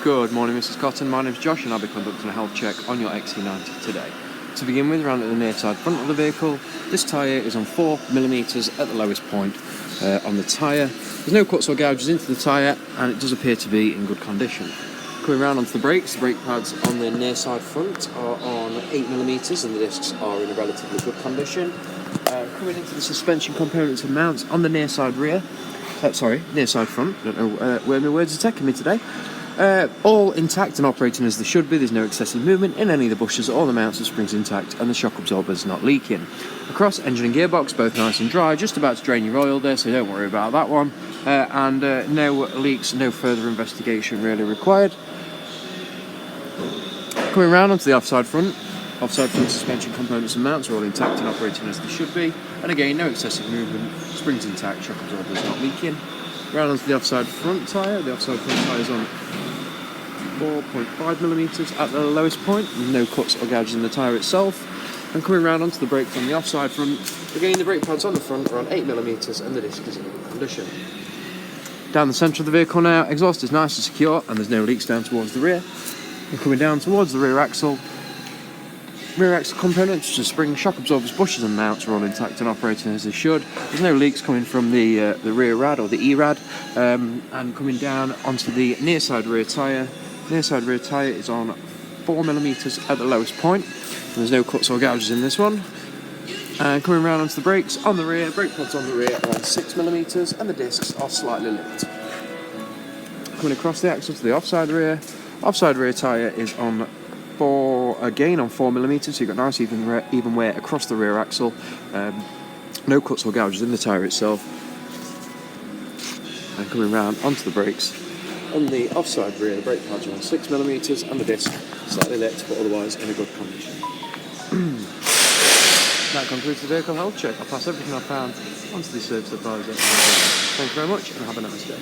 Good morning, Mrs. Cotton. My name is Josh and I'll be conducting a health check on your XC90 today. To begin with, around at the near side front of the vehicle, this tyre is on 4mm at the lowest point on the tyre. There's no cuts or gouges into the tyre and it does appear to be in good condition. Coming round onto the brakes, the brake pads on the near side front are on 8mm and the discs are in a relatively good condition. Coming into the suspension components and mounts on the near side near side front, I don't know where my words are taking me today. All intact and operating as they should be. There's no excessive movement in any of the bushes, all the mounts and springs intact and the shock absorber's not leaking. Across engine and gearbox, both nice and dry, just about to drain your oil there, so don't worry about that one. And no leaks, no further investigation really required. Coming round onto the offside front suspension components and mounts are all intact and operating as they should be. And again, no excessive movement, springs intact, shock absorber's not leaking. Round onto the offside front tyre. The offside front tyre is on 4.5mm at the lowest point, with no cuts or gouges in the tyre itself. And coming round onto the brakes on the offside front, again the brake pads on the front are on 8mm and the disc is in good condition. Down the centre of the vehicle now, exhaust is nice and secure and there's no leaks down towards the rear. And coming down towards the rear axle components such as spring, shock absorbers, bushes and mounts are all intact and operating as they should. There's no leaks coming from the rear rad or the E-rad. And coming down onto the near side rear tyre. Near side rear tyre is on 4mm at the lowest point. And there's no cuts or gouges in this one. And coming round onto the brakes on the rear, brake pads on the rear are on 6mm and the discs are slightly lipped. Coming across the axle to the offside rear tyre is on 4mm, so you've got nice even wear across the rear axle. No cuts or gouges in the tyre itself. And coming round onto the brakes on the offside rear, the brake pads are on 6mm and the disc slightly lit but otherwise in a good condition. That concludes the vehicle health check. I'll pass everything I found onto the service advisor. Thank you very much and have a nice day.